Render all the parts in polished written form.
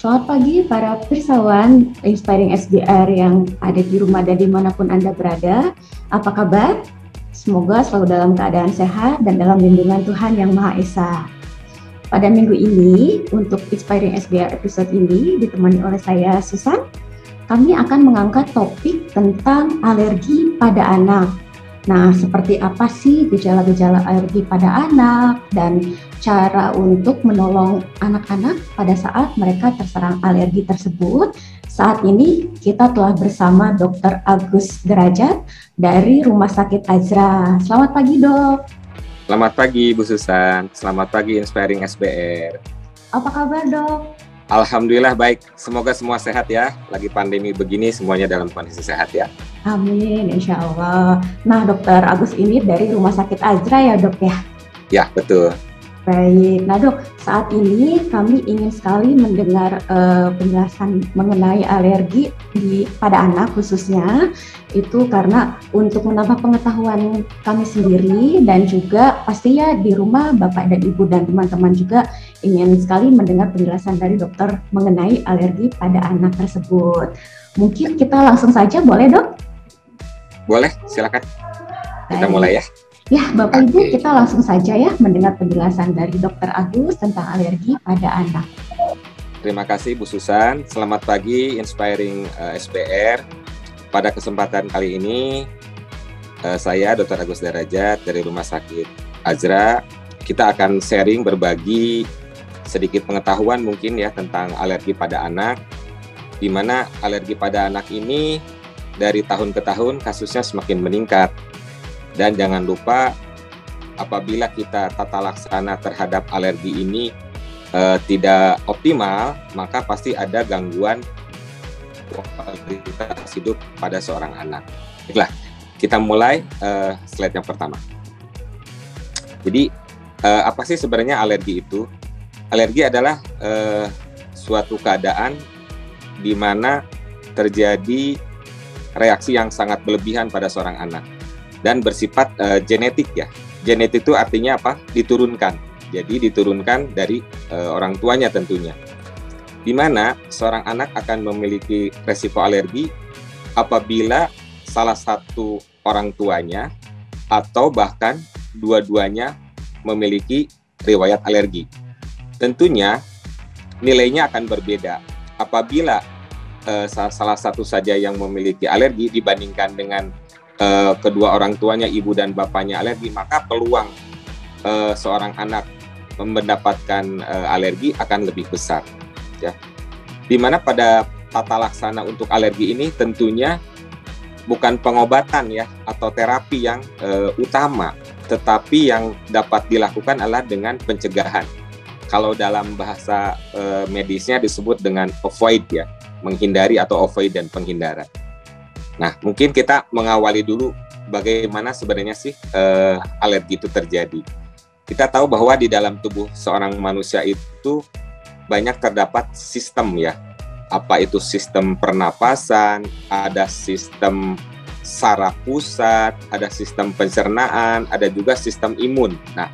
Selamat pagi para pirsawan Inspiring SBR yang ada di rumah dan dimanapun Anda berada. Apa kabar? Semoga selalu dalam keadaan sehat dan dalam lindungan Tuhan Yang Maha Esa. Pada minggu ini, untuk Inspiring SBR episode ini ditemani oleh saya, Susan, kami akan mengangkat topik tentang alergi pada anak. Nah, seperti apa sih gejala-gejala alergi pada anak dan cara untuk menolong anak-anak pada saat mereka terserang alergi tersebut? Saat ini kita telah bersama Dr. Agus Derajat dari Rumah Sakit Azra. Selamat pagi, Dok. Selamat pagi, Bu Susan. Selamat pagi, Inspiring SBR. Apa kabar, Dok? Alhamdulillah baik. Semoga semua sehat ya. Lagi pandemi begini, semuanya dalam kondisi sehat ya. Amin, insya Allah. Nah, Dokter Agus ini dari Rumah Sakit Azra ya, Dok ya? Ya, betul. Baik, nah Dok, saat ini kami ingin sekali mendengar penjelasan mengenai alergi pada anak khususnya, itu karena untuk menambah pengetahuan kami sendiri dan juga pastinya di rumah Bapak dan Ibu dan teman-teman juga ingin sekali mendengar penjelasan dari dokter mengenai alergi pada anak tersebut. Mungkin kita langsung saja, boleh Dok? Boleh, silakan. Kita mulai ya. Ya, Bapak Ibu, kita langsung saja ya mendengar penjelasan dari Dr. Agus tentang alergi pada anak. Terima kasih Bu Susan. Selamat pagi Inspiring SBR. Pada kesempatan kali ini saya Dr. Agus Derajat dari Rumah Sakit Azra. Kita akan sharing berbagi sedikit pengetahuan mungkin ya tentang alergi pada anak. Di mana alergi pada anak ini dari tahun ke tahun kasusnya semakin meningkat. Dan jangan lupa apabila kita tata laksana terhadap alergi ini tidak optimal, maka pasti ada gangguan kualitas hidup pada seorang anak. Baiklah, kita mulai slide yang pertama. Jadi apa sih sebenarnya alergi itu? Alergi adalah suatu keadaan di mana terjadi reaksi yang sangat berlebihan pada seorang anak. Dan bersifat genetik ya. Genetik itu artinya apa? Diturunkan. Jadi diturunkan dari orang tuanya tentunya. Di mana seorang anak akan memiliki resiko alergi apabila salah satu orang tuanya atau bahkan dua-duanya memiliki riwayat alergi. Tentunya nilainya akan berbeda. Apabila salah satu saja yang memiliki alergi dibandingkan dengan kedua orang tuanya, ibu dan bapaknya alergi, maka peluang seorang anak mendapatkan alergi akan lebih besar. Ya. Dimana pada tata laksana untuk alergi ini tentunya bukan pengobatan ya atau terapi yang utama, tetapi yang dapat dilakukan adalah dengan pencegahan. Kalau dalam bahasa medisnya disebut dengan avoid ya, menghindari atau avoid dan penghindaran. Nah, mungkin kita mengawali dulu bagaimana sebenarnya sih alergi itu terjadi. Kita tahu bahwa di dalam tubuh seorang manusia itu banyak terdapat sistem ya. Apa itu sistem pernapasan, ada sistem saraf pusat, ada sistem pencernaan, ada juga sistem imun. Nah,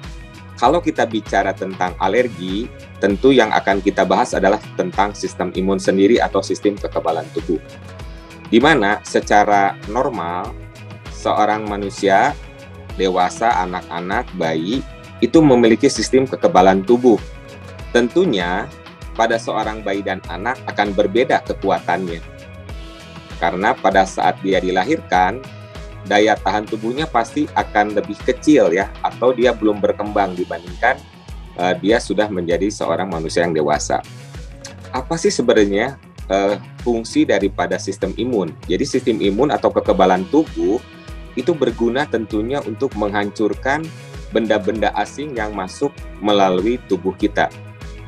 kalau kita bicara tentang alergi, tentu yang akan kita bahas adalah tentang sistem imun sendiri atau sistem kekebalan tubuh. Di mana secara normal seorang manusia dewasa, anak-anak, bayi itu memiliki sistem kekebalan tubuh. Tentunya pada seorang bayi dan anak akan berbeda kekuatannya. Karena pada saat dia dilahirkan, daya tahan tubuhnya pasti akan lebih kecil ya, atau dia belum berkembang dibandingkan dia sudah menjadi seorang manusia yang dewasa. Apa sih sebenarnya fungsi daripada sistem imun? Jadi sistem imun atau kekebalan tubuh itu berguna tentunya untuk menghancurkan benda-benda asing yang masuk melalui tubuh kita.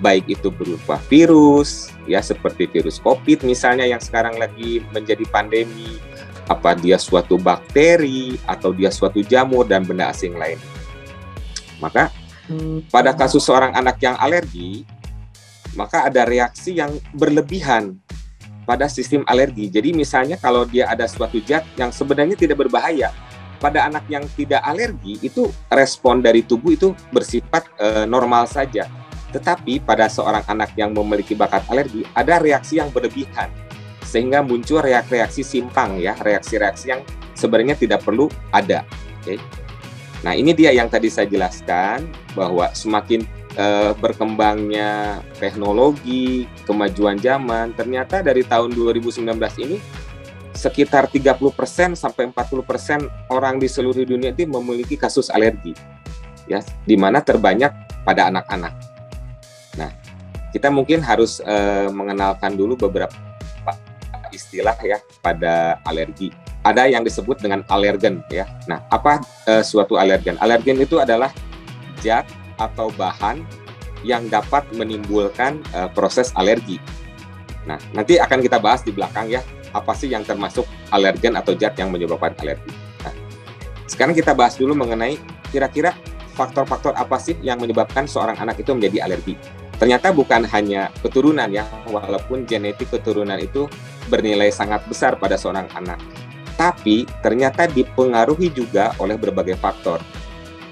Baik itu berupa virus, ya seperti virus COVID misalnya yang sekarang lagi menjadi pandemi, apa dia suatu bakteri atau dia suatu jamur dan benda asing lain. Maka pada kasus seorang anak yang alergi, maka ada reaksi yang berlebihan pada sistem alergi. Jadi misalnya kalau dia ada suatu zat yang sebenarnya tidak berbahaya, pada anak yang tidak alergi itu respon dari tubuh itu bersifat normal saja. Tetapi pada seorang anak yang memiliki bakat alergi, ada reaksi yang berlebihan, sehingga muncul reaksi simpang ya, reaksi-reaksi yang sebenarnya tidak perlu ada. Oke. Nah, ini dia yang tadi saya jelaskan, bahwa semakin berkembangnya teknologi, kemajuan zaman, ternyata dari tahun 2019 ini sekitar 30% sampai 40% orang di seluruh dunia itu memiliki kasus alergi, ya, di mana terbanyak pada anak-anak. Nah, kita mungkin harus mengenalkan dulu beberapa istilah ya pada alergi. Ada yang disebut dengan alergen, ya. Nah, apa suatu alergen? Alergen itu adalah zat atau bahan yang dapat menimbulkan proses alergi. Nah, nanti akan kita bahas di belakang ya, apa sih yang termasuk alergen atau zat yang menyebabkan alergi. Nah, sekarang kita bahas dulu mengenai kira-kira faktor-faktor apa sih yang menyebabkan seorang anak itu menjadi alergi. Ternyata bukan hanya keturunan ya, walaupun genetik keturunan itu bernilai sangat besar pada seorang anak. Tapi ternyata dipengaruhi juga oleh berbagai faktor.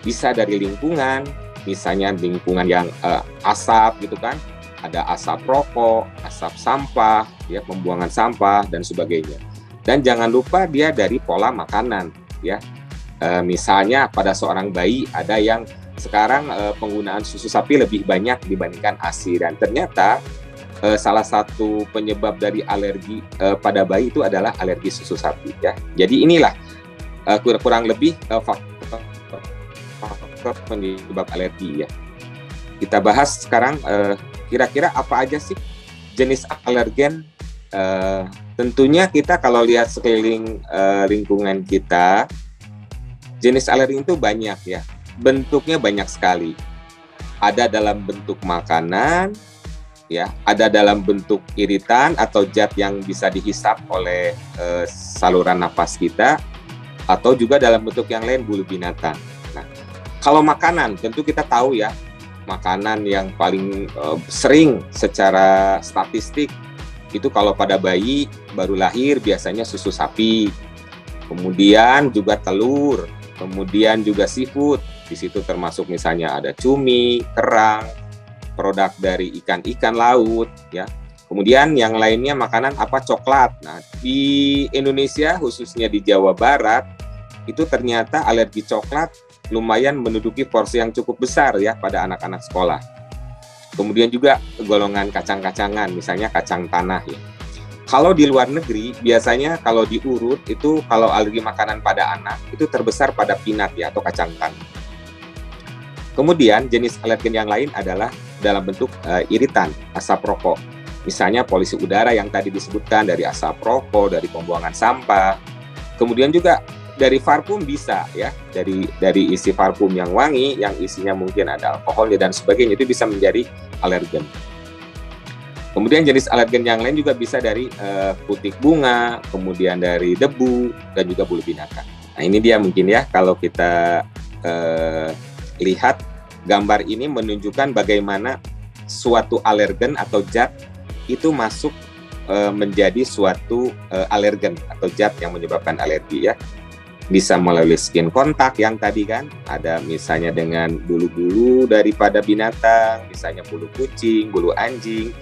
Bisa dari lingkungan, misalnya lingkungan yang asap gitu kan, ada asap rokok, asap sampah, ya, pembuangan sampah dan sebagainya. Dan jangan lupa dia dari pola makanan, ya. Misalnya pada seorang bayi ada yang sekarang penggunaan susu sapi lebih banyak dibandingkan ASI, dan ternyata salah satu penyebab dari alergi pada bayi itu adalah alergi susu sapi, ya. Jadi inilah kurang lebih faktor penyebab alergi, ya. Kita bahas sekarang kira-kira apa aja sih jenis alergen. Tentunya kita kalau lihat sekeliling lingkungan kita, jenis alergen itu banyak ya, bentuknya banyak sekali. Ada dalam bentuk makanan, ya, ada dalam bentuk iritan atau zat yang bisa dihisap oleh saluran napas kita, atau juga dalam bentuk yang lain bulu binatang. Nah, kalau makanan tentu kita tahu ya, makanan yang paling sering secara statistik itu kalau pada bayi baru lahir biasanya susu sapi, kemudian juga telur, kemudian juga seafood. Di situ termasuk misalnya ada cumi, kerang, produk dari ikan-ikan laut, ya. Kemudian yang lainnya makanan apa? Coklat. Nah, di Indonesia khususnya di Jawa Barat itu ternyata alergi coklat lumayan menduduki porsi yang cukup besar ya pada anak-anak sekolah. Kemudian juga golongan kacang-kacangan, misalnya kacang tanah ya. Kalau di luar negeri biasanya kalau diurut itu kalau alergi makanan pada anak itu terbesar pada peanut ya atau kacang tanah. Kemudian jenis alergen yang lain adalah dalam bentuk iritan, asap rokok. Misalnya polusi udara yang tadi disebutkan dari asap rokok, dari pembuangan sampah. Kemudian juga dari parfum bisa ya, dari isi parfum yang wangi, yang isinya mungkin ada alkoholnya dan sebagainya, itu bisa menjadi alergen. Kemudian jenis alergen yang lain juga bisa dari putik bunga, kemudian dari debu dan juga bulu binatang. Nah, ini dia mungkin ya, kalau kita lihat gambar ini menunjukkan bagaimana suatu alergen atau zat itu masuk menjadi suatu alergen atau zat yang menyebabkan alergi ya. Bisa melalui skin kontak yang tadi kan, ada misalnya dengan bulu-bulu daripada binatang, misalnya bulu kucing, bulu anjing,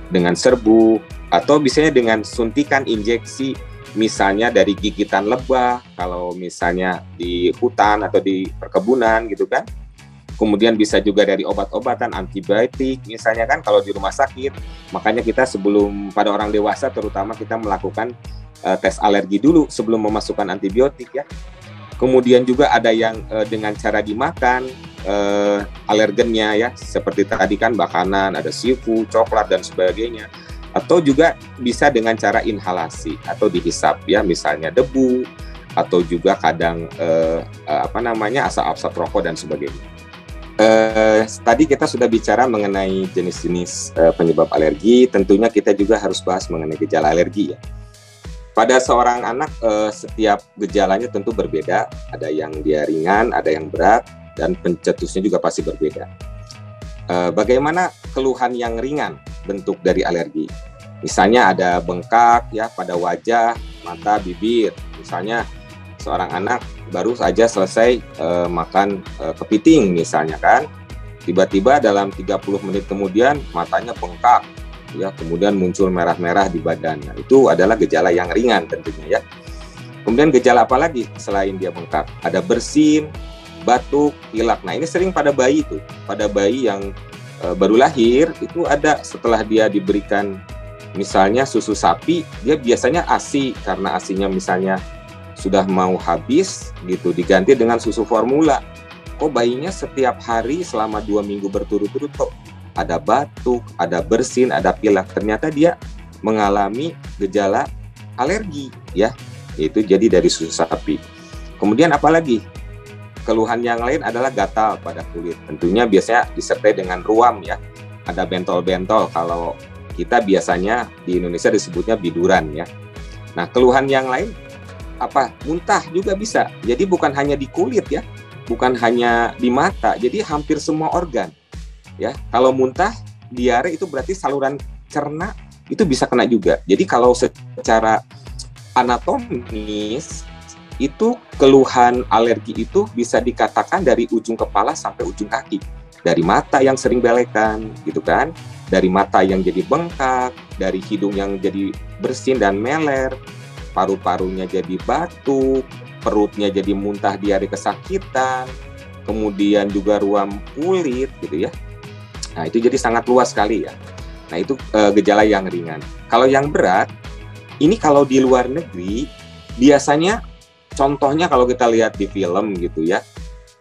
dengan serbu, atau misalnya dengan suntikan injeksi, misalnya dari gigitan lebah, kalau misalnya di hutan atau di perkebunan gitu kan. Kemudian bisa juga dari obat-obatan antibiotik, misalnya kan kalau di rumah sakit, makanya kita sebelum pada orang dewasa terutama kita melakukan tes alergi dulu sebelum memasukkan antibiotik ya. Kemudian juga ada yang dengan cara dimakan alergennya ya, seperti tadi kan makanan, ada seafood, coklat dan sebagainya. Atau juga bisa dengan cara inhalasi atau dihisap ya, misalnya debu atau juga kadang asap-asap rokok dan sebagainya. Tadi kita sudah bicara mengenai jenis-jenis penyebab alergi, tentunya kita juga harus bahas mengenai gejala alergi ya. Pada seorang anak, setiap gejalanya tentu berbeda, ada yang dia ringan, ada yang berat, dan pencetusnya juga pasti berbeda. Bagaimana keluhan yang ringan bentuk dari alergi? Misalnya ada bengkak ya pada wajah, mata, bibir. Misalnya seorang anak baru saja selesai makan kepiting misalnya kan, tiba-tiba dalam 30 menit kemudian matanya bengkak, ya, kemudian muncul merah-merah di badannya. Itu adalah gejala yang ringan tentunya ya. Kemudian gejala apa lagi selain dia bengkak? Ada bersin, batuk, pilek. Nah, ini sering pada bayi tuh. Pada bayi yang baru lahir itu ada setelah dia diberikan misalnya susu sapi, dia biasanya ASI karena ASInya misalnya sudah mau habis gitu, diganti dengan susu formula. Kok bayinya setiap hari selama 2 minggu berturut-turut kok ada batuk, ada bersin, ada pilek. Ternyata dia mengalami gejala alergi ya, yaitu jadi dari susu sapi. Kemudian apalagi? Keluhan yang lain adalah gatal pada kulit. Tentunya biasanya disertai dengan ruam ya. Ada bentol-bentol, kalau kita biasanya di Indonesia disebutnya biduran ya. Nah, keluhan yang lain apa? Muntah juga bisa. Jadi bukan hanya di kulit ya, bukan hanya di mata. Jadi hampir semua organ ya. Kalau muntah, diare itu berarti saluran cerna itu bisa kena juga. Jadi kalau secara anatomis itu keluhan alergi itu bisa dikatakan dari ujung kepala sampai ujung kaki. Dari mata yang sering belekan gitu kan, dari mata yang jadi bengkak, dari hidung yang jadi bersin dan meler, paru-parunya jadi batuk, perutnya jadi muntah, diare, kesakitan, kemudian juga ruam kulit gitu ya. Nah, itu jadi sangat luas sekali ya. Nah, itu gejala yang ringan. Kalau yang berat, ini kalau di luar negeri biasanya contohnya kalau kita lihat di film gitu ya,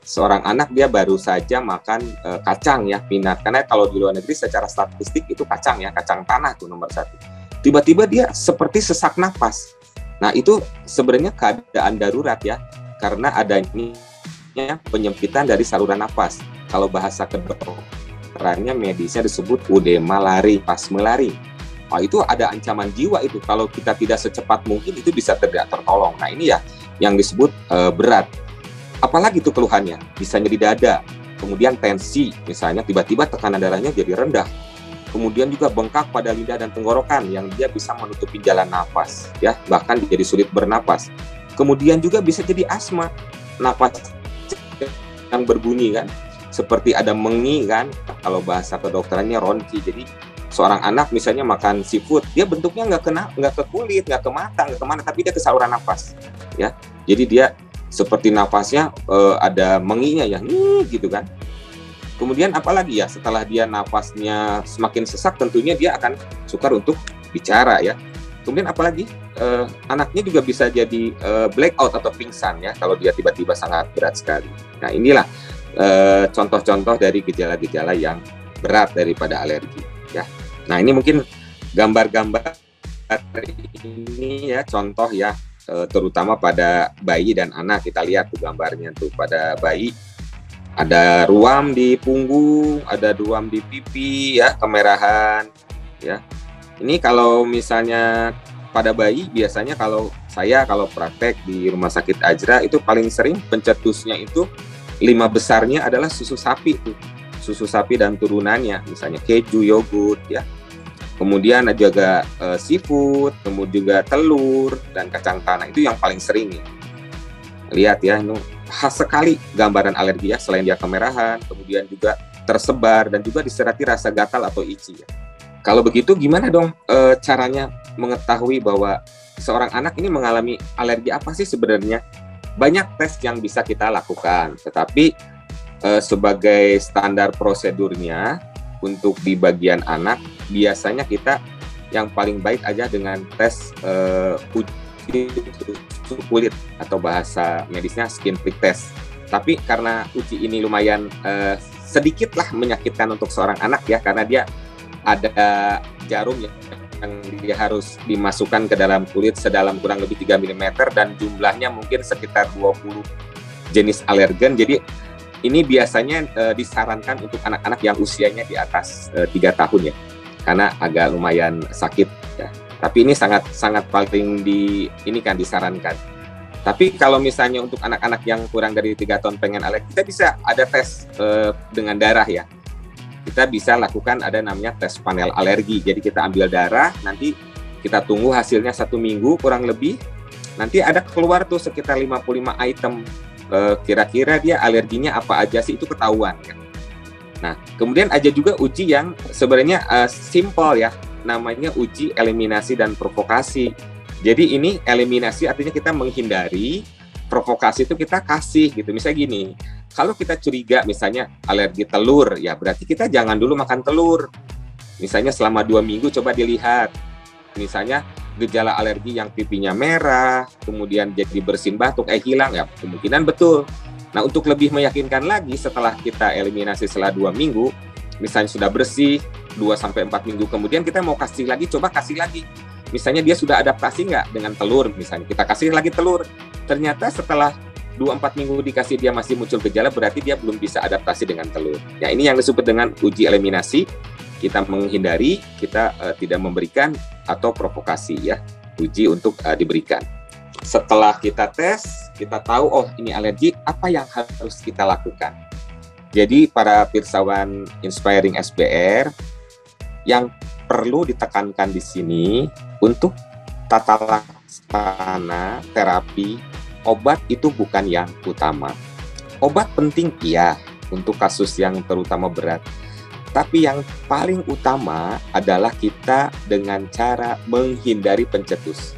seorang anak dia baru saja makan kacang ya, peanut. Karena kalau di luar negeri secara statistik itu kacang ya, kacang tanah tuh nomor 1. Tiba-tiba dia seperti sesak napas. Nah, itu sebenarnya keadaan darurat ya, karena adanya penyempitan dari saluran napas. Kalau bahasa kedokterannya medisnya disebut udema laring, spasme laring. Oh, itu ada ancaman jiwa itu. Kalau kita tidak secepat mungkin itu bisa tidak tertolong. Nah, ini ya yang disebut berat. Apalagi itu keluhannya, bisa nyeri dada, kemudian tensi, misalnya tiba-tiba tekanan darahnya jadi rendah, kemudian juga bengkak pada lidah dan tenggorokan yang dia bisa menutupi jalan nafas, ya, bahkan jadi sulit bernapas. Kemudian juga bisa jadi asma, napas yang berbunyi kan, seperti ada mengi kan, kalau bahasa kedokterannya ronki. Jadi seorang anak misalnya makan seafood, dia bentuknya nggak ke kulit, nggak ke mata, nggak kemana, tapi dia ke saluran nafas, ya. Jadi dia seperti nafasnya ada menginya ya, gitu kan. Kemudian apalagi ya, setelah dia nafasnya semakin sesak, tentunya dia akan sukar untuk bicara ya. Kemudian apalagi anaknya juga bisa jadi blackout atau pingsan ya, kalau dia tiba-tiba sangat berat sekali. Nah, inilah contoh-contoh dari gejala-gejala yang berat daripada alergi ya. Nah, ini mungkin gambar-gambar ini ya, contoh ya, terutama pada bayi dan anak. Kita lihat tuh gambarnya tuh, pada bayi ada ruam di punggung, ada ruam di pipi ya, kemerahan ya. Ini kalau misalnya pada bayi, biasanya kalau praktek di Rumah Sakit Ajra itu paling sering pencetusnya itu 5 besarnya adalah susu sapi tuh. Susu sapi dan turunannya, misalnya keju, yogurt ya. Kemudian juga seafood, kemudian juga telur dan kacang tanah, itu yang paling sering ya. Lihat ya, ini khas sekali gambaran alergi ya, selain dia kemerahan, kemudian juga tersebar dan juga disertai rasa gatal atau itchy ya. Kalau begitu gimana dong caranya mengetahui bahwa seorang anak ini mengalami alergi apa sih sebenarnya? Banyak tes yang bisa kita lakukan, tetapi sebagai standar prosedurnya untuk di bagian anak, biasanya kita yang paling baik aja dengan tes uji kulit atau bahasa medisnya skin prick test. Tapi karena uji ini lumayan sedikit lah menyakitkan untuk seorang anak ya, karena dia ada jarum yang dia harus dimasukkan ke dalam kulit sedalam kurang lebih 3 mm dan jumlahnya mungkin sekitar 20 jenis alergen. Jadi ini biasanya disarankan untuk anak-anak yang usianya di atas 3 tahun ya, karena agak lumayan sakit ya. Tapi ini sangat paling disarankan. Tapi kalau misalnya untuk anak-anak yang kurang dari 3 tahun pengen alergi, kita bisa ada tes dengan darah ya. Kita bisa lakukan ada namanya tes panel alergi. Jadi kita ambil darah, nanti kita tunggu hasilnya 1 minggu kurang lebih. Nanti ada keluar tuh sekitar 55 item. Kira-kira dia alerginya apa aja sih, itu ketahuan kan. Nah, kemudian ada juga uji yang sebenarnya simple ya, namanya uji eliminasi dan provokasi. Jadi ini eliminasi artinya kita menghindari, provokasi itu kita kasih gitu. Misalnya gini, kalau kita curiga misalnya alergi telur, ya berarti kita jangan dulu makan telur. Misalnya selama 2 minggu coba dilihat. Misalnya gejala alergi yang pipinya merah, kemudian jadi bersin batuk, hilang ya, kemungkinan betul. Nah, untuk lebih meyakinkan lagi setelah kita eliminasi setelah 2 minggu, misalnya sudah bersih, 2-4 minggu kemudian kita mau kasih lagi, coba kasih lagi. Misalnya dia sudah adaptasi nggak dengan telur, misalnya kita kasih lagi telur. Ternyata setelah 2-4 minggu dikasih dia masih muncul gejala, berarti dia belum bisa adaptasi dengan telur. Ya, ini yang disebut dengan uji eliminasi. Kita menghindari, kita tidak memberikan atau provokasi ya, uji untuk diberikan. Setelah kita tes, kita tahu oh ini alergi, apa yang harus kita lakukan. Jadi para pirsawan Inspiring SBR, yang perlu ditekankan di sini untuk tata laksana terapi, obat itu bukan yang utama. Obat penting iya untuk kasus yang terutama berat. Tapi yang paling utama adalah kita dengan cara menghindari pencetus.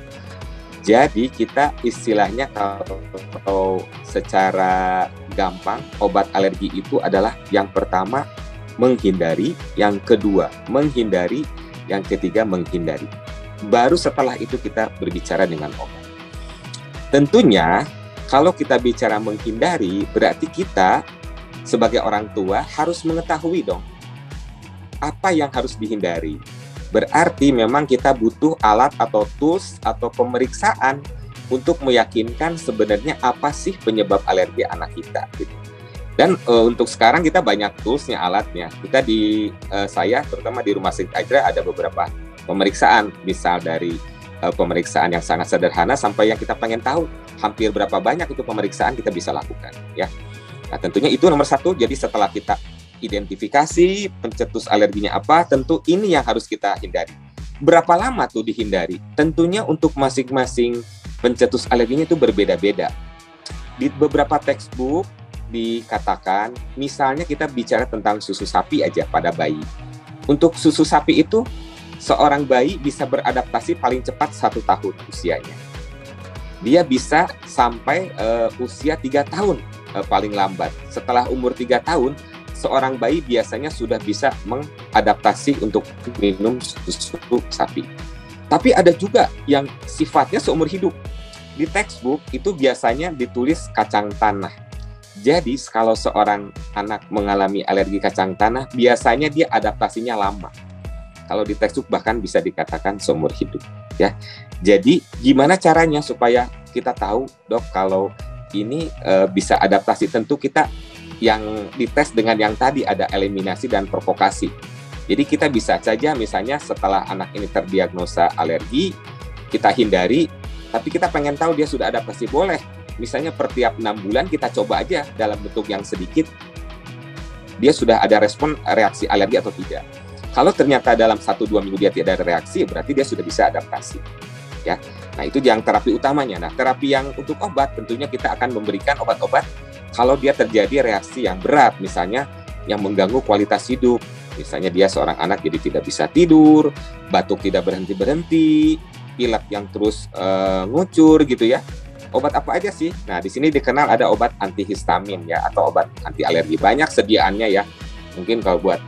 Jadi kita istilahnya kalau secara gampang, obat alergi itu adalah yang pertama menghindari, yang kedua menghindari, yang ketiga menghindari. Baru setelah itu kita berbicara dengan obat. Tentunya kalau kita bicara menghindari, berarti kita sebagai orang tua harus mengetahui dong apa yang harus dihindari. Berarti memang kita butuh alat atau tools atau pemeriksaan untuk meyakinkan sebenarnya apa sih penyebab alergi anak kita. Gitu. Dan untuk sekarang kita banyak toolsnya, alatnya. Kita saya terutama di Rumah Sakit Ajra ada beberapa pemeriksaan, misal dari pemeriksaan yang sangat sederhana sampai yang kita pengen tahu hampir berapa banyak itu pemeriksaan kita bisa lakukan. Ya. Nah tentunya itu nomor 1. Jadi setelah kita identifikasi pencetus alerginya apa, tentu ini yang harus kita hindari. Berapa lama tuh dihindari? Tentunya untuk masing-masing pencetus alerginya itu berbeda-beda. Di beberapa textbook dikatakan, misalnya kita bicara tentang susu sapi aja pada bayi. Untuk susu sapi itu, seorang bayi bisa beradaptasi paling cepat 1 tahun usianya. Dia bisa sampai usia 3 tahun paling lambat. Setelah umur 3 tahun, seorang bayi biasanya sudah bisa mengadaptasi untuk minum susu sapi. Tapi ada juga yang sifatnya seumur hidup. Di textbook itu biasanya ditulis kacang tanah. Jadi kalau seorang anak mengalami alergi kacang tanah, biasanya dia adaptasinya lama. Kalau di textbook bahkan bisa dikatakan seumur hidup. Ya. Jadi gimana caranya supaya kita tahu, dok, kalau ini bisa adaptasi? Tentu kita yang dites dengan yang tadi ada eliminasi dan provokasi. Jadi kita bisa saja misalnya setelah anak ini terdiagnosa alergi, kita hindari, tapi kita pengen tahu dia sudah adaptasi, boleh. Misalnya per tiap 6 bulan kita coba aja dalam bentuk yang sedikit, dia sudah ada respon reaksi alergi atau tidak. Kalau ternyata dalam 1-2 minggu dia tidak ada reaksi, berarti dia sudah bisa adaptasi. Ya. Nah itu yang terapi utamanya. Nah terapi yang untuk obat, tentunya kita akan memberikan obat-obat kalau dia terjadi reaksi yang berat, misalnya yang mengganggu kualitas hidup. Misalnya dia seorang anak jadi tidak bisa tidur, batuk tidak berhenti-berhenti, pilek yang terus ngucur gitu ya. Obat apa aja sih? Nah, di sini dikenal ada obat antihistamin ya, atau obat anti alergi. Banyak sediaannya ya. Mungkin kalau buat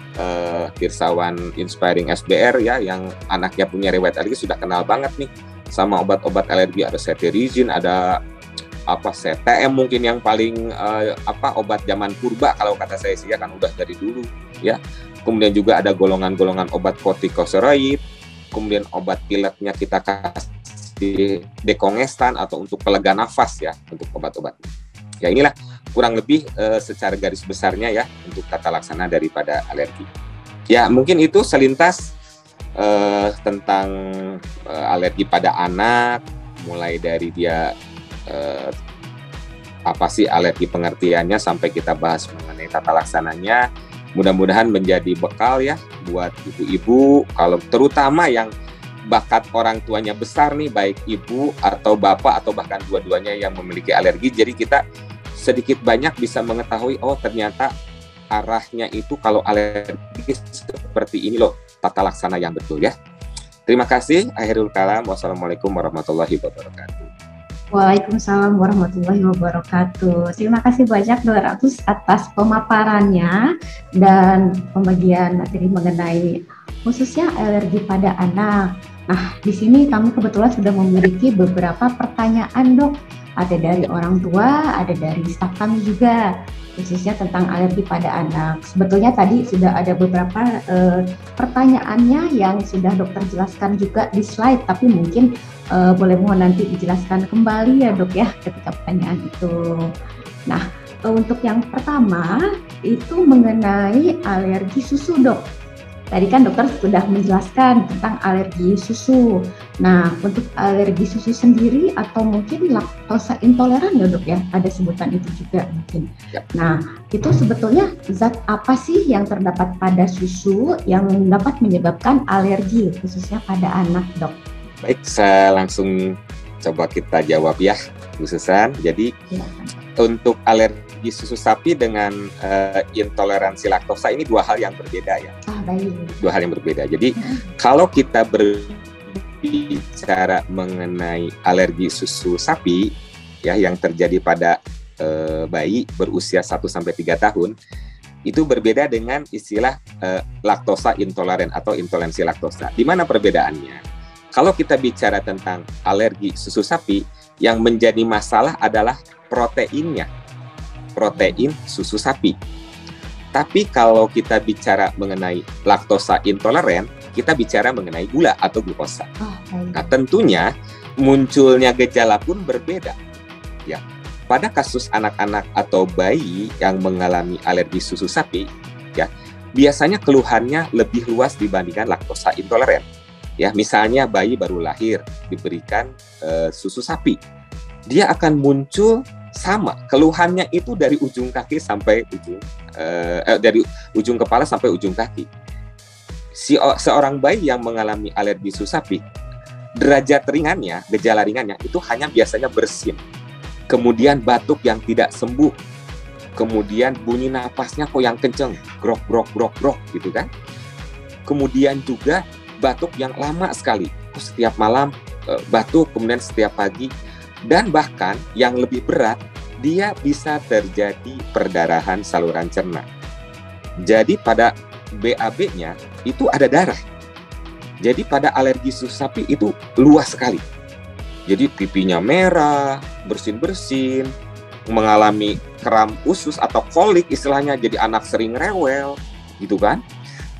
pirsawan Inspiring SBR ya, yang anaknya punya riwayat alergi sudah kenal banget nih sama obat-obat alergi. Ada cetirizine, ada CTM mungkin yang paling obat zaman purba kalau kata saya sih ya, kan udah dari dulu ya. Kemudian juga ada golongan-golongan obat kortikosteroid, kemudian obat pileknya kita kasih dekongestan atau untuk pelega nafas ya, untuk obat-obat. Ya inilah kurang lebih secara garis besarnya ya untuk tata laksana daripada alergi. Ya mungkin itu selintas tentang alergi pada anak, mulai dari dia apa sih alergi pengertiannya sampai kita bahas mengenai tata laksananya. Mudah-mudahan menjadi bekal ya buat ibu-ibu, kalau terutama yang bakat orang tuanya besar nih, baik ibu atau bapak atau bahkan dua-duanya yang memiliki alergi. Jadi kita sedikit banyak bisa mengetahui, oh ternyata arahnya itu kalau alergi seperti ini loh tata laksana yang betul ya. Terima kasih. Akhirul kalam. Wassalamualaikum warahmatullahi wabarakatuh. Waalaikumsalam warahmatullahi wabarakatuh. Terima kasih banyak Dr. Agus atas pemaparannya dan pembagian materi mengenai khususnya alergi pada anak. Nah, di sini kami kebetulan sudah memiliki beberapa pertanyaan, Dok. Ada dari orang tua, ada dari staf kami juga, khususnya tentang alergi pada anak. Sebetulnya tadi sudah ada beberapa pertanyaannya yang sudah dokter jelaskan juga di slide, tapi mungkin boleh mohon nanti dijelaskan kembali ya Dok ya ketika pertanyaan itu. Nah, untuk yang pertama itu mengenai alergi susu, Dok. Tadi kan dokter sudah menjelaskan tentang alergi susu. Nah, untuk alergi susu sendiri atau mungkin laktosa intoleran ya Dok ya, ada sebutan itu juga mungkin. Ya. Nah, itu sebetulnya zat apa sih yang terdapat pada susu yang dapat menyebabkan alergi khususnya pada anak, Dok? Baik, saya langsung coba kita jawab ya, Bu Susan. Jadi untuk alergi susu sapi dengan intoleransi laktosa ini dua hal yang berbeda ya. Baik. Dua hal yang berbeda. Jadi kalau kita berbicara mengenai alergi susu sapi ya yang terjadi pada bayi berusia 1-3 tahun, itu berbeda dengan istilah laktosa intoleran atau intoleransi laktosa. Di mana perbedaannya? Kalau kita bicara tentang alergi susu sapi, yang menjadi masalah adalah proteinnya, protein susu sapi. Tapi kalau kita bicara mengenai laktosa intoleran, kita bicara mengenai gula atau glukosa. Nah, tentunya munculnya gejala pun berbeda. Ya, pada kasus anak-anak atau bayi yang mengalami alergi susu sapi, ya, biasanya keluhannya lebih luas dibandingkan laktosa intoleran. Ya, misalnya bayi baru lahir diberikan susu sapi, dia akan muncul sama keluhannya itu dari ujung kaki sampai dari ujung kepala sampai ujung kaki. Seorang bayi yang mengalami alergi susu sapi, derajat ringannya, gejala ringannya itu hanya biasanya bersin, kemudian batuk yang tidak sembuh, kemudian bunyi napasnya kok yang kenceng, grok grok grok grok gitu kan. Kemudian juga batuk yang lama sekali, setiap malam batuk, kemudian setiap pagi, dan bahkan yang lebih berat, dia bisa terjadi perdarahan saluran cerna. Jadi pada BAB-nya itu ada darah. Jadi pada alergi susu sapi itu luas sekali. Jadi pipinya merah, bersin-bersin, mengalami kram usus atau kolik istilahnya, jadi anak sering rewel, gitu kan.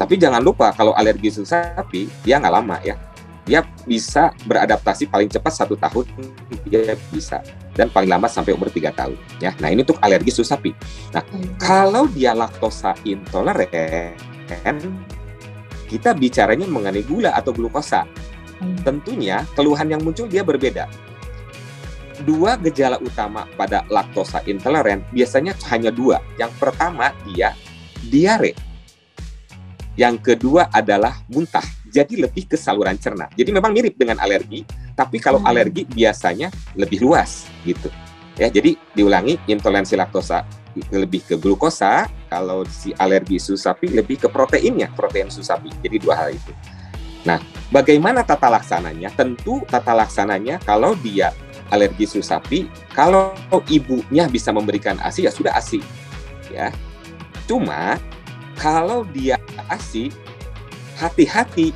Tapi jangan lupa kalau alergi susu sapi, dia nggak lama ya. Dia bisa beradaptasi paling cepat 1 tahun, dia bisa. Dan paling lama sampai umur 3 tahun. Ya. Nah, ini untuk alergi susu sapi. Nah, kalau dia laktosa intoleran, kita bicaranya mengenai gula atau glukosa. Tentunya keluhan yang muncul dia berbeda. Dua gejala utama pada laktosa intoleran biasanya hanya 2. Yang pertama dia diare. Yang kedua adalah muntah, jadi lebih ke saluran cerna. Jadi memang mirip dengan alergi, tapi kalau alergi biasanya lebih luas gitu. Ya, jadi diulangi, intoleransi laktosa lebih ke glukosa, kalau si alergi susu sapi lebih ke proteinnya, protein susu sapi. Jadi 2 hal itu. Nah, bagaimana tata laksananya? Tentu tata laksananya kalau dia alergi susu sapi, kalau ibunya bisa memberikan ASI ya sudah ASI. Ya. Cuma kalau dia ASI, hati-hati,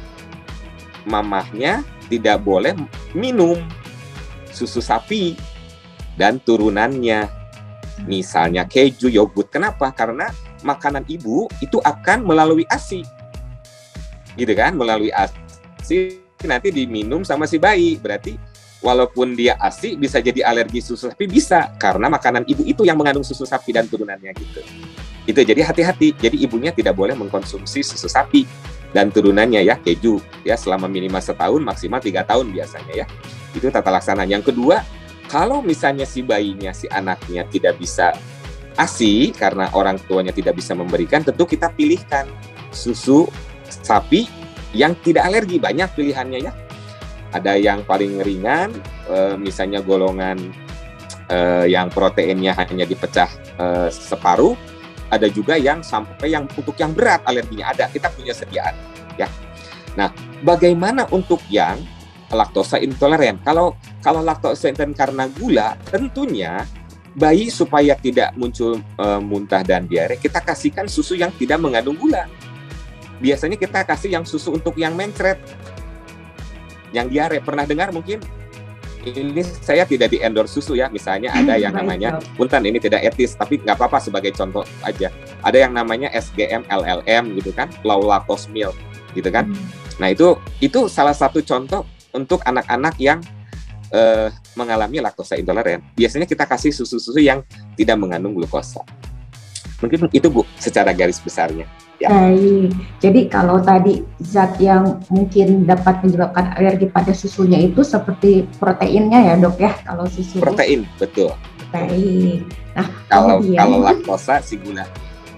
mamahnya tidak boleh minum susu sapi dan turunannya. Misalnya keju, yogurt. Kenapa? Karena makanan ibu itu akan melalui ASI. Gitu kan? Melalui ASI nanti diminum sama si bayi. Berarti walaupun dia ASI bisa jadi alergi susu sapi, bisa. Karena makanan ibu itu yang mengandung susu sapi dan turunannya gitu. Itu jadi hati-hati. Jadi ibunya tidak boleh mengkonsumsi susu sapi dan turunannya ya, keju ya, selama minimal 1 tahun, maksimal 3 tahun biasanya ya. Itu tata laksana. Yang kedua, kalau misalnya si bayinya, si anaknya tidak bisa ASI karena orang tuanya tidak bisa memberikan, tentu kita pilihkan susu sapi yang tidak alergi. Banyak pilihannya ya. Ada yang paling ringan, misalnya golongan yang proteinnya hanya dipecah separuh. ada juga yang sampai yang untuk yang berat alerginya ada, kita punya sediaan ya. Nah, bagaimana untuk yang laktosa intoleran? Kalau laktosa intoleran karena gula, tentunya bayi supaya tidak muncul muntah dan diare, kita kasihkan susu yang tidak mengandung gula. Biasanya kita kasih yang susu untuk yang mencret, yang diare. Pernah dengar mungkin? Ini saya tidak di endorse susu ya, misalnya ada yang namanya, punten ini tidak etis, tapi nggak apa-apa sebagai contoh aja. Ada yang namanya SGM, LLM gitu kan, low lactose milk gitu kan. Nah itu salah satu contoh untuk anak-anak yang mengalami laktosa intoleran. Biasanya kita kasih susu-susu yang tidak mengandung glukosa. Mungkin itu Bu, secara garis besarnya. Ya. Baik, jadi kalau tadi zat yang mungkin dapat menyebabkan alergi pada susunya itu seperti proteinnya ya dok ya, kalau susu. Protein, betul. Baik. Nah, kalau laktosa si gula.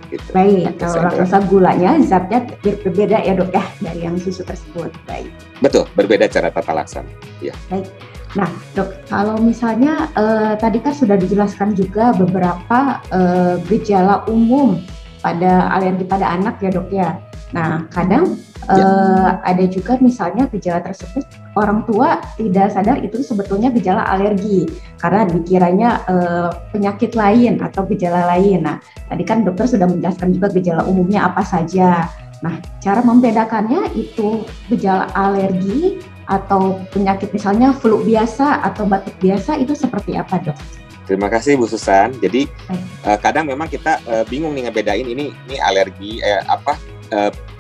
Gitu. Baik, kalau laktosa gulanya zatnya berbeda ya dok ya dari yang susu tersebut. Baik. Betul, berbeda cara tata laksana. Ya. Baik. Nah dok, kalau misalnya tadi kan sudah dijelaskan juga beberapa gejala umum pada alergi pada anak ya dok ya. Nah kadang ada juga misalnya gejala tersebut orang tua tidak sadar itu sebetulnya gejala alergi karena dikiranya penyakit lain atau gejala lain. Nah tadi kan dokter sudah menjelaskan juga gejala umumnya apa saja. Nah cara membedakannya itu gejala alergi atau penyakit misalnya flu biasa atau batuk biasa itu seperti apa dok? Terima kasih Bu Susan. Jadi kadang memang kita bingung nih ngebedain ini alergi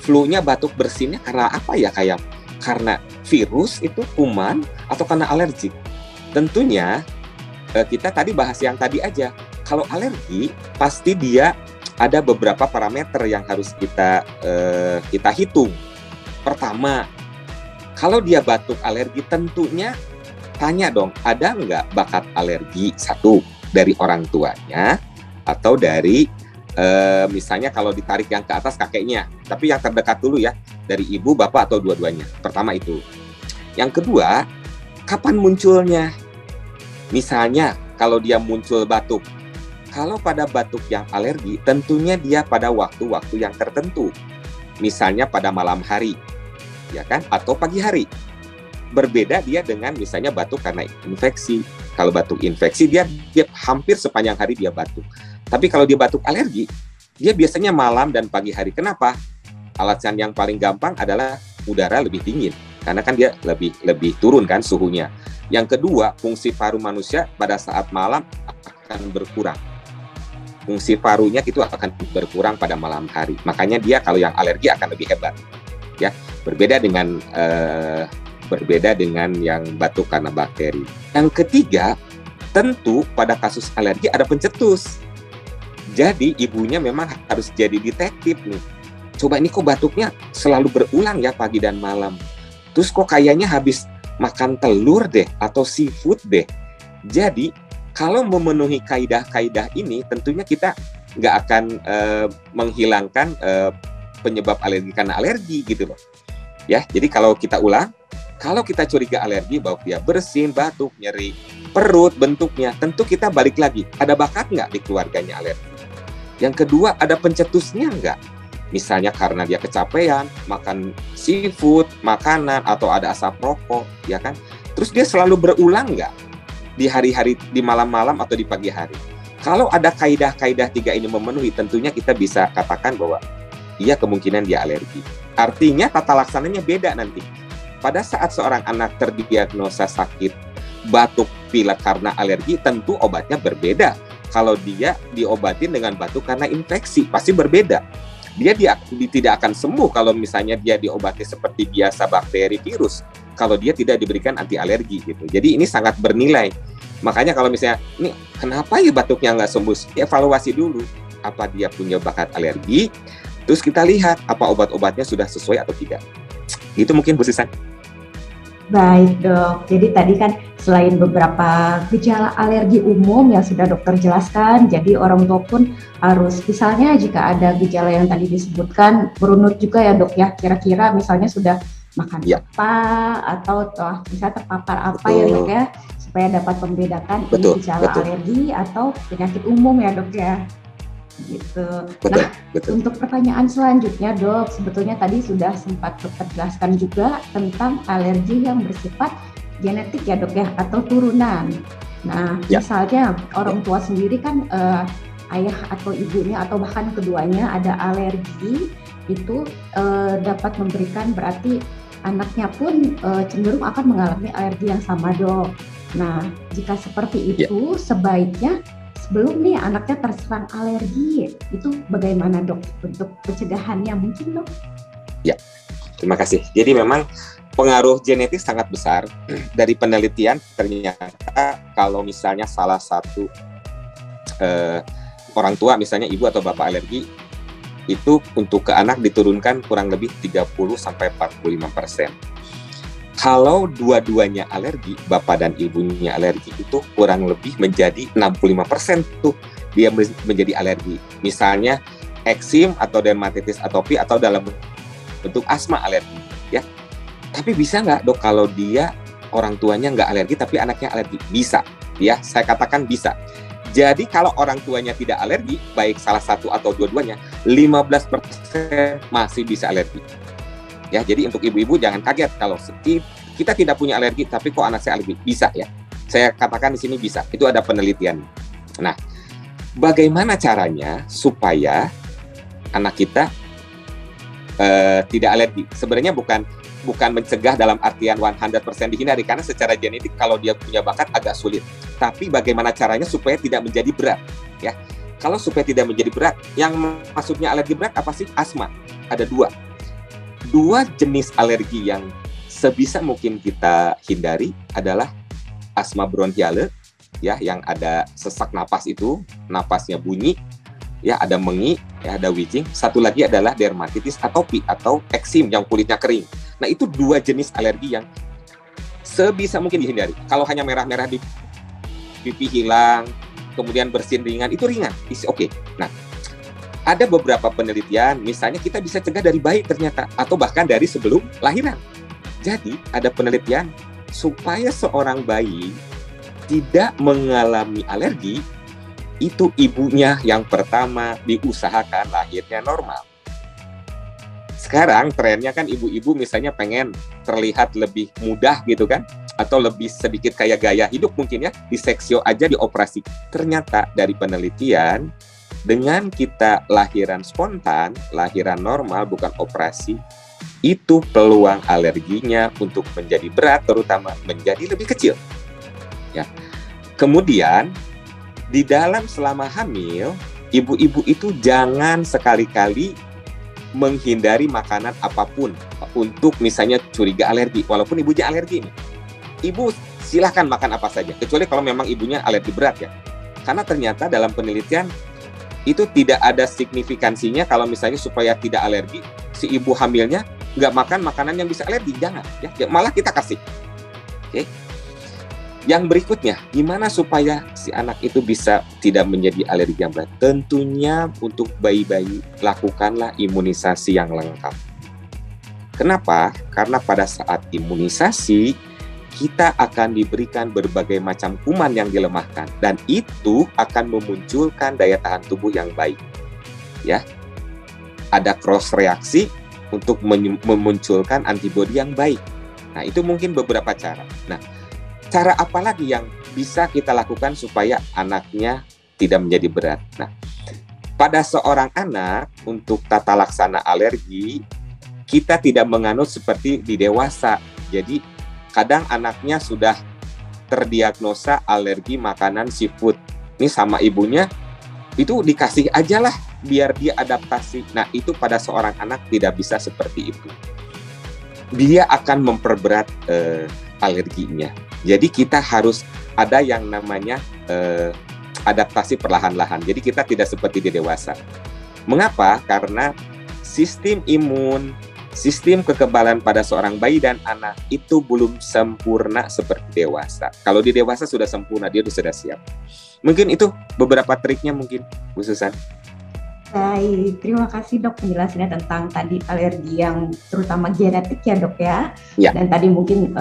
flu-nya batuk bersinnya karena apa ya, kayak karena virus itu kuman atau karena alergi. Tentunya kita tadi bahas yang tadi aja. Kalau alergi pasti dia ada beberapa parameter yang harus kita hitung. Pertama, kalau dia batuk alergi tentunya tanya dong, ada nggak bakat alergi satu dari orang tuanya atau dari misalnya kalau ditarik yang ke atas kakeknya, tapi yang terdekat dulu ya, dari ibu, bapak atau dua-duanya. Pertama itu. Yang kedua, kapan munculnya? Misalnya kalau dia muncul batuk, kalau pada batuk yang alergi tentunya dia pada waktu-waktu yang tertentu. Misalnya pada malam hari, ya kan, atau pagi hari. Berbeda dia dengan misalnya batuk karena infeksi. Kalau batuk infeksi dia hampir sepanjang hari dia batuk. Tapi kalau dia batuk alergi, dia biasanya malam dan pagi hari. Kenapa? Alasan yang paling gampang adalah udara lebih dingin, karena kan dia lebih turun kan suhunya. Yang kedua, fungsi paru manusia pada saat malam akan berkurang. Fungsi parunya itu akan berkurang pada malam hari. Makanya dia kalau yang alergi akan lebih hebat. Ya, berbeda dengan yang batuk karena bakteri. Yang ketiga, tentu pada kasus alergi ada pencetus. Jadi ibunya memang harus jadi detektif nih. Coba ini kok batuknya selalu berulang ya pagi dan malam. Terus kok kayaknya habis makan telur deh atau seafood deh. Jadi kalau memenuhi kaidah-kaidah ini tentunya kita nggak akan menghilangkan penyebab alergi karena alergi gitu loh. Ya, jadi kalau kita ulang, kalau kita curiga alergi, bahwa dia bersin, batuk, nyeri perut, bentuknya, tentu kita balik lagi. Ada bakat nggak di keluarganya alergi? Yang kedua, ada pencetusnya nggak? Misalnya karena dia kecapean, makan seafood, makanan, atau ada asap rokok, ya kan? Terus dia selalu berulang nggak? Di hari-hari, di malam-malam, atau di pagi hari? Kalau ada kaidah-kaidah 3 ini memenuhi, tentunya kita bisa katakan bahwa iya kemungkinan dia alergi. Artinya tata laksananya beda nanti. Pada saat seorang anak terdiagnosa sakit batuk pilek karena alergi, tentu obatnya berbeda. Kalau dia diobatin dengan batuk karena infeksi, pasti berbeda. Dia tidak akan sembuh kalau misalnya dia diobati seperti biasa bakteri, virus. Kalau dia tidak diberikan anti alergi gitu. Jadi ini sangat bernilai. Makanya kalau misalnya, ini kenapa ya batuknya nggak sembuh? Evaluasi dulu. Apa dia punya bakat alergi? Terus kita lihat apa obat-obatnya sudah sesuai atau tidak. Itu mungkin Bu Sisan. Baik dok, jadi tadi kan selain beberapa gejala alergi umum yang sudah dokter jelaskan, jadi orang tua pun harus misalnya jika ada gejala yang tadi disebutkan berunut juga ya dok ya, kira-kira misalnya sudah makan apa atau bisa terpapar apa ya dok ya, supaya dapat membedakan ini gejala alergi atau penyakit umum ya dok ya. gitu. Betul, Nah, betul. untuk pertanyaan selanjutnya dok, sebetulnya tadi sudah sempat dokter jelaskan juga tentang alergi yang bersifat genetik ya dok ya, atau turunan. Nah, Ya, misalnya ya, orang tua sendiri kan ayah atau ibunya atau bahkan keduanya ada alergi, itu dapat memberikan berarti anaknya pun cenderung akan mengalami alergi yang sama dok. Nah, jika seperti ya, itu sebaiknya sebelum nih anaknya terserang alergi, itu bagaimana dok untuk pencegahannya mungkin dok? ya. Terima kasih. Jadi memang pengaruh genetik sangat besar. Dari penelitian ternyata kalau misalnya salah satu orang tua, misalnya ibu atau bapak alergi, itu untuk ke anak diturunkan kurang lebih 30-45%. Kalau dua-duanya alergi, bapak dan ibunya alergi, itu kurang lebih menjadi 65% tuh dia menjadi alergi. Misalnya eksim atau dermatitis atopi atau dalam bentuk asma alergi, ya. Tapi bisa nggak dok kalau dia orang tuanya nggak alergi tapi anaknya alergi? Bisa, ya. Saya katakan bisa. Jadi kalau orang tuanya tidak alergi, baik salah satu atau dua-duanya, 15% masih bisa alergi. Ya, jadi untuk ibu-ibu jangan kaget kalau kita tidak punya alergi tapi kok anak saya alergi. Bisa ya. Saya katakan di sini bisa. Itu ada penelitian. Nah, bagaimana caranya supaya anak kita tidak alergi? Sebenarnya bukan mencegah dalam artian 100% dihindari, karena secara genetik kalau dia punya bakat agak sulit. Tapi bagaimana caranya supaya tidak menjadi berat, ya. Kalau supaya tidak menjadi berat, yang maksudnya alergi berat apa sih? Asma. Ada dua jenis alergi yang sebisa mungkin kita hindari adalah asma bronchiale, ya, yang ada sesak napas itu, napasnya bunyi, ya, ada mengi, ya, ada wheezing. Satu lagi adalah dermatitis atopi atau eksim yang kulitnya kering. Nah, itu dua jenis alergi yang sebisa mungkin dihindari. Kalau hanya merah-merah di pipi hilang, kemudian bersin ringan, itu ringan, is oke. Nah, ada beberapa penelitian, misalnya kita bisa cegah dari bayi ternyata, atau bahkan dari sebelum lahiran. Jadi, ada penelitian supaya seorang bayi tidak mengalami alergi, itu ibunya yang pertama diusahakan lahirnya normal. Sekarang trennya kan ibu-ibu misalnya pengen terlihat lebih mudah gitu kan, atau lebih sedikit kayak gaya hidup mungkin ya, diseksio aja, dioperasi. Ternyata dari penelitian, dengan kita lahiran spontan, lahiran normal bukan operasi, itu peluang alerginya untuk menjadi berat terutama menjadi lebih kecil. Ya. Kemudian di dalam selama hamil, ibu-ibu itu jangan sekali-kali menghindari makanan apapun untuk misalnya curiga alergi, walaupun ibunya alergi nih. Ibu silahkan makan apa saja, kecuali kalau memang ibunya alergi berat ya. Karena ternyata dalam penelitian itu tidak ada signifikansinya kalau misalnya supaya tidak alergi, si ibu hamilnya nggak makan makanan yang bisa alergi, jangan. Ya, malah kita kasih. Oke. Yang berikutnya, gimana supaya si anak itu bisa tidak menjadi alergi yang berat? Tentunya untuk bayi-bayi, lakukanlah imunisasi yang lengkap. Kenapa? Karena pada saat imunisasi, kita akan diberikan berbagai macam kuman yang dilemahkan, dan itu akan memunculkan daya tahan tubuh yang baik. Ya, ada cross reaksi untuk memunculkan antibodi yang baik. Nah, itu mungkin beberapa cara. Nah, cara apa lagi yang bisa kita lakukan supaya anaknya tidak menjadi berat? Nah, pada seorang anak untuk tata laksana alergi, kita tidak menganut seperti di dewasa. Jadi kadang anaknya sudah terdiagnosa alergi makanan seafood. Ini sama ibunya, itu dikasih aja lah biar dia adaptasi. Nah, itu pada seorang anak tidak bisa seperti itu. Dia akan memperberat alerginya. Jadi kita harus ada yang namanya adaptasi perlahan-lahan. Jadi kita tidak seperti di dewasa. Mengapa? Karena sistem imun, sistem kekebalan pada seorang bayi dan anak itu belum sempurna seperti dewasa. Kalau di dewasa sudah sempurna, dia sudah siap. Mungkin itu beberapa triknya mungkin, Bu Susan. Baik, terima kasih dok penjelasannya tentang tadi alergi yang terutama genetik ya dok ya. Ya. Dan tadi mungkin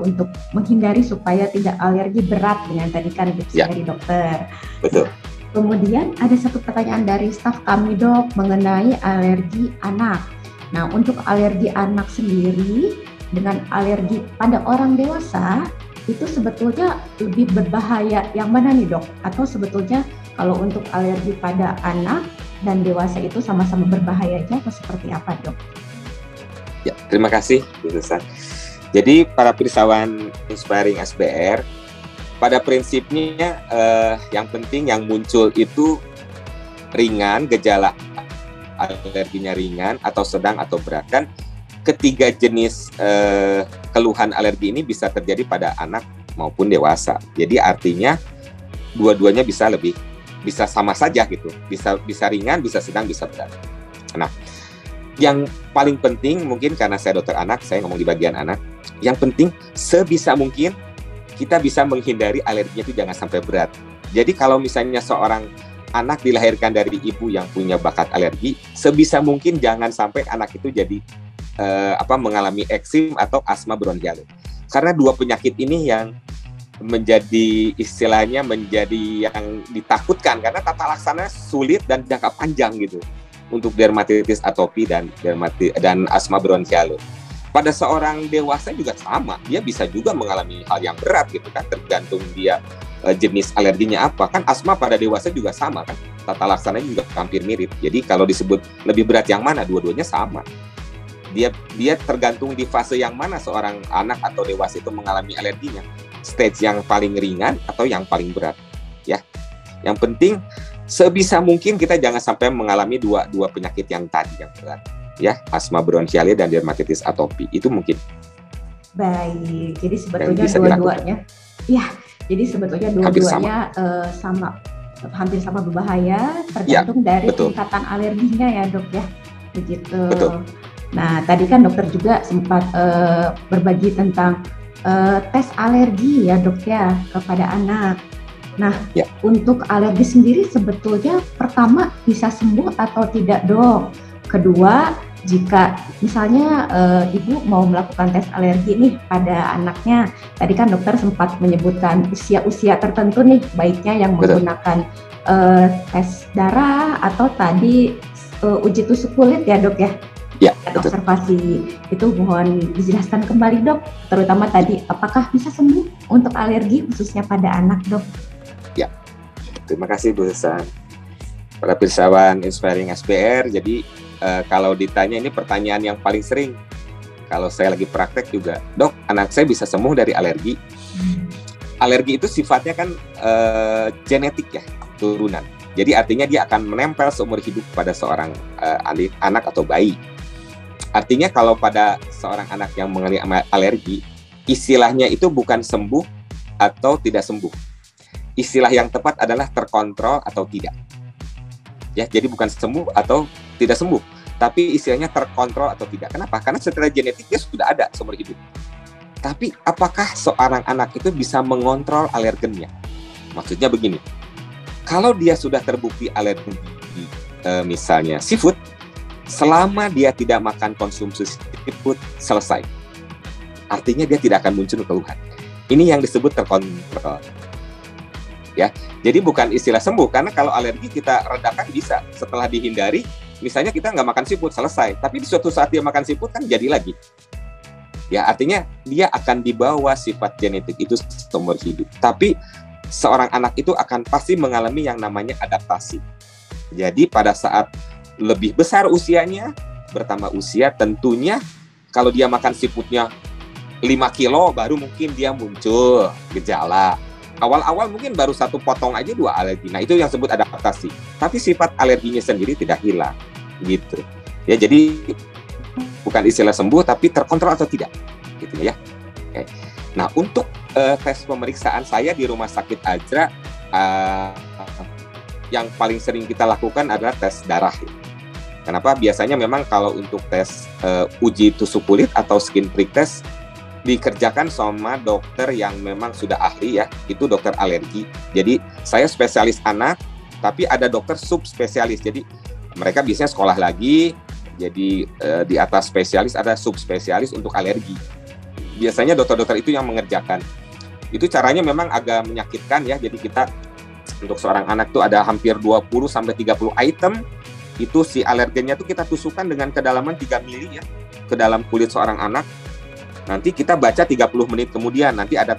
untuk menghindari supaya tidak alergi berat dengan tadi kan tips dari dokter. Betul. Kemudian ada satu pertanyaan dari staf kami dok mengenai alergi anak. Nah untuk alergi anak sendiri dengan alergi pada orang dewasa itu sebetulnya lebih berbahaya yang mana nih dok? Atau sebetulnya kalau untuk alergi pada anak dan dewasa itu sama-sama berbahayanya atau seperti apa dok? Ya, terima kasih Bu Susan. Jadi para pirsawan Inspiring SBR, pada prinsipnya yang penting yang muncul itu ringan, gejala alerginya ringan atau sedang atau berat. Dan ketiga jenis keluhan alergi ini bisa terjadi pada anak maupun dewasa. Jadi artinya dua-duanya bisa sama saja gitu. Bisa ringan, bisa sedang, bisa berat. Nah, yang paling penting mungkin karena saya dokter anak, saya ngomong di bagian anak, yang penting sebisa mungkin kita bisa menghindari alerginya itu jangan sampai berat. Jadi kalau misalnya seorang anak dilahirkan dari ibu yang punya bakat alergi, sebisa mungkin jangan sampai anak itu jadi mengalami eksim atau asma bronkialis. Karena dua penyakit ini yang menjadi istilahnya menjadi yang ditakutkan karena tata laksana sulit dan jangka panjang gitu untuk dermatitis atopi dan asma bronkialis. Pada seorang dewasa juga sama, dia bisa juga mengalami hal yang berat gitu kan, tergantung dia jenis alerginya apa. Kan asma pada dewasa juga sama kan, tata laksananya juga hampir mirip. Jadi kalau disebut lebih berat yang mana, dua-duanya sama. Dia tergantung di fase yang mana seorang anak atau dewasa itu mengalami alerginya. Stage yang paling ringan atau yang paling berat. Ya, yang penting sebisa mungkin kita jangan sampai mengalami dua penyakit yang tadi yang berat. Ya, asma bronkialis dan dermatitis atopi itu mungkin. Baik, jadi sebetulnya dua-duanya, ya, jadi sebetulnya dua-duanya hampir sama berbahaya, tergantung dari tingkatan alerginya ya dok ya, begitu. Betul. Nah tadi kan dokter juga sempat berbagi tentang tes alergi ya dok ya kepada anak. Nah untuk alergi sendiri sebetulnya pertama bisa sembuh atau tidak dok? Kedua, jika misalnya ibu mau melakukan tes alergi nih pada anaknya, tadi kan dokter sempat menyebutkan usia-usia tertentu nih baiknya yang menggunakan tes darah atau tadi uji tusuk kulit ya dok ya? Ya, observasi itu mohon dijelaskan kembali dok, terutama tadi apakah bisa sembuh untuk alergi khususnya pada anak dok? Ya, terima kasih Bu Susan. Para pirsawan Inspiring SBR, jadi kalau ditanya ini pertanyaan yang paling sering kalau saya lagi praktek juga, dok anak saya bisa sembuh dari alergi. Alergi itu sifatnya kan genetik ya, turunan. Jadi artinya dia akan menempel seumur hidup pada seorang anak atau bayi. Artinya kalau pada seorang anak yang mengalami alergi, istilahnya itu bukan sembuh atau tidak sembuh. Istilah yang tepat adalah terkontrol atau tidak. Ya, jadi bukan sembuh atau tidak sembuh, tapi istilahnya terkontrol atau tidak. Kenapa? Karena secara genetiknya sudah ada seumur hidup. Tapi apakah seorang anak itu bisa mengontrol alergennya? Maksudnya begini, kalau dia sudah terbukti alergi misalnya seafood, selama dia tidak makan konsumsi seafood selesai, artinya dia tidak akan muncul keluhan. Ini yang disebut terkontrol. Ya, jadi bukan istilah sembuh, karena kalau alergi kita redakan bisa setelah dihindari, misalnya kita nggak makan seafood selesai, tapi di suatu saat dia makan seafood kan jadi lagi. Ya, artinya dia akan dibawa sifat genetik itu seumur hidup. Tapi seorang anak itu akan pasti mengalami yang namanya adaptasi. Jadi pada saat lebih besar usianya, bertambah usia, tentunya kalau dia makan seafoodnya 5 kilo baru mungkin dia muncul gejala. Awal-awal mungkin baru 1 potong aja 2 alergi. Nah, itu yang disebut adaptasi. Tapi sifat alerginya sendiri tidak hilang. Gitu. Ya, jadi bukan istilah sembuh tapi terkontrol atau tidak. Gitu ya. Oke. Nah, untuk tes pemeriksaan saya di Rumah Sakit Ajra yang paling sering kita lakukan adalah tes darah. Kenapa? Biasanya memang kalau untuk tes uji tusuk kulit atau skin prick test dikerjakan sama dokter yang memang sudah ahli ya, itu dokter alergi. Jadi saya spesialis anak, tapi ada dokter subspesialis. Jadi mereka biasanya sekolah lagi, jadi di atas spesialis ada subspesialis untuk alergi. Biasanya dokter-dokter itu yang mengerjakan. Itu caranya memang agak menyakitkan ya, jadi kita untuk seorang anak tuh ada hampir 20-30 item. Itu si alergennya tuh kita tusukkan dengan kedalaman 3 mili ya, ke dalam kulit seorang anak. Nanti kita baca 30 menit kemudian, nanti ada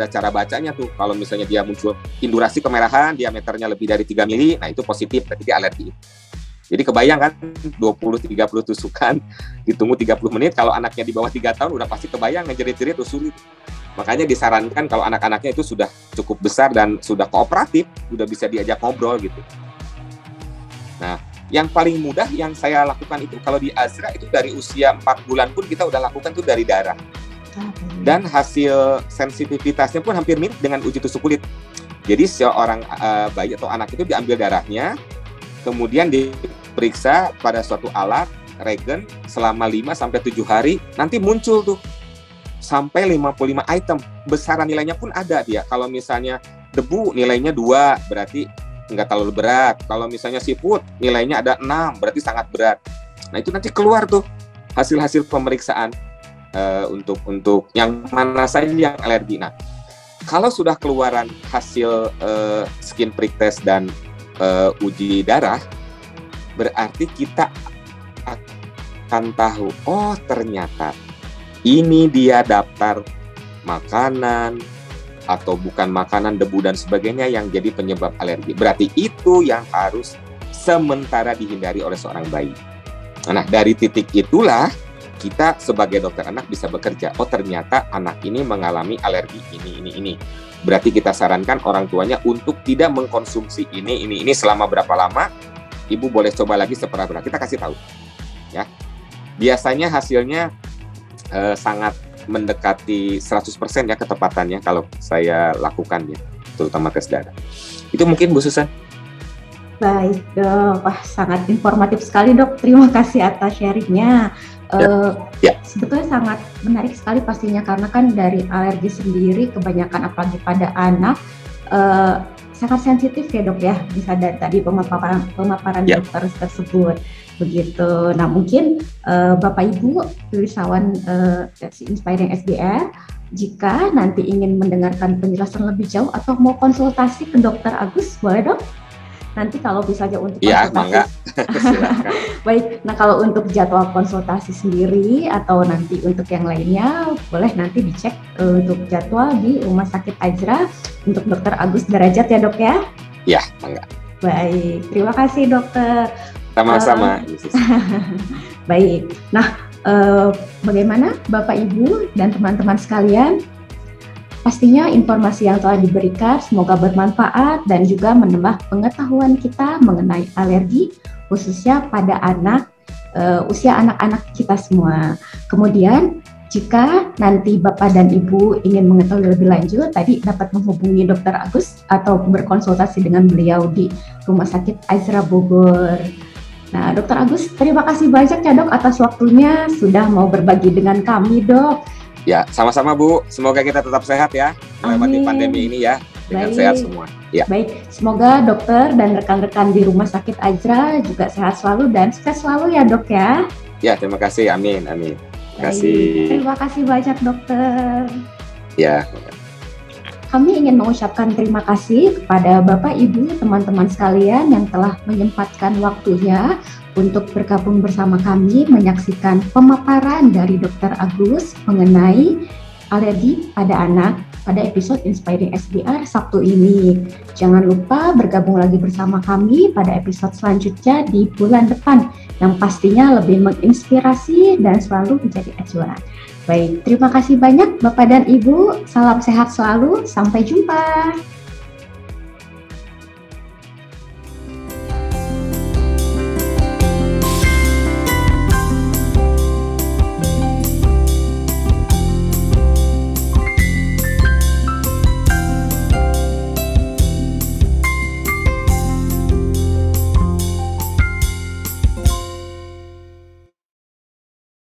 cara bacanya tuh. Kalau misalnya dia muncul indurasi kemerahan, diameternya lebih dari 3 mili, nah itu positif, berarti dia alergi. Jadi kebayang kan, 20-30 tusukan, ditunggu 30 menit, kalau anaknya di bawah 3 tahun udah pasti kebayang, ngejerit-jerit tuh sulit. Makanya disarankan kalau anak-anaknya itu sudah cukup besar dan sudah kooperatif, sudah bisa diajak ngobrol gitu. Nah, yang paling mudah yang saya lakukan itu kalau di Azra itu dari usia 4 bulan pun kita udah lakukan tuh dari darah. Dan hasil sensitivitasnya pun hampir mirip dengan uji tusuk kulit. Jadi seorang bayi atau anak itu diambil darahnya, kemudian diperiksa pada suatu alat regen selama 5-7 hari, nanti muncul tuh sampai 55 item. Besaran nilainya pun ada dia. Kalau misalnya debu nilainya 2, berarti nggak terlalu berat. Kalau misalnya seafood nilainya ada 6, berarti sangat berat. Nah itu nanti keluar tuh hasil-hasil pemeriksaan untuk yang mana saja yang alergi. Nah kalau sudah keluaran hasil skin prick test dan uji darah, berarti kita akan tahu, oh ternyata ini dia daftar makanan atau bukan makanan, debu dan sebagainya yang jadi penyebab alergi. Berarti itu yang harus sementara dihindari oleh seorang bayi. Nah, dari titik itulah kita sebagai dokter anak bisa bekerja. Oh, ternyata anak ini mengalami alergi ini. Berarti kita sarankan orang tuanya untuk tidak mengkonsumsi ini selama berapa lama. Ibu boleh coba lagi seberapa. Kita kasih tahu. Ya. Biasanya hasilnya sangat mendekati 100% ya ketepatannya kalau saya lakukan ya, terutama tes darah. Itu mungkin Bu Susan. Baik dok, wah sangat informatif sekali dok. Terima kasih atas sharingnya. Sebetulnya sangat menarik sekali pastinya karena kan dari alergi sendiri kebanyakan apalagi pada anak sangat sensitif ya dok ya, bisa dari tadi pemaparan dokter tersebut. Begitu. Nah mungkin Bapak Ibu tulisawan Inspiring SBR, jika nanti ingin mendengarkan penjelasan lebih jauh atau mau konsultasi ke Dokter Agus, boleh dok? Nanti kalau bisa aja untuk konsultasi. Mangga. Baik. Nah kalau untuk jadwal konsultasi sendiri atau nanti untuk yang lainnya, boleh nanti dicek untuk jadwal di Rumah Sakit Azra untuk Dokter Agus Derajat ya dok ya? Ya, mangga. Baik. Terima kasih dokter. Sama-sama. Baik. Nah, bagaimana Bapak Ibu dan teman-teman sekalian? Pastinya informasi yang telah diberikan semoga bermanfaat dan juga menambah pengetahuan kita mengenai alergi, khususnya pada anak, usia anak-anak kita semua. Kemudian, jika nanti Bapak dan Ibu ingin mengetahui lebih lanjut, tadi dapat menghubungi Dr. Agus atau berkonsultasi dengan beliau di Rumah Sakit Azra Bogor. Nah, Dr. Agus, terima kasih banyak ya dok atas waktunya sudah mau berbagi dengan kami dok. Ya, sama-sama Bu. Semoga kita tetap sehat ya melewati pandemi ini ya dengan sehat semua. Ya. Baik, semoga dokter dan rekan-rekan di Rumah Sakit Azra juga sehat selalu dan sukses selalu ya dok ya. Ya, terima kasih. Amin. Terima kasih. Terima kasih banyak dokter. Ya. Kami ingin mengucapkan terima kasih kepada Bapak, Ibu, teman-teman sekalian yang telah menyempatkan waktunya untuk bergabung bersama kami menyaksikan pemaparan dari Dr. Agus mengenai alergi pada anak pada episode Inspiring SBR Sabtu ini. Jangan lupa bergabung lagi bersama kami pada episode selanjutnya di bulan depan yang pastinya lebih menginspirasi dan selalu menjadi acuan. Baik, terima kasih banyak Bapak dan Ibu. Salam sehat selalu. Sampai jumpa.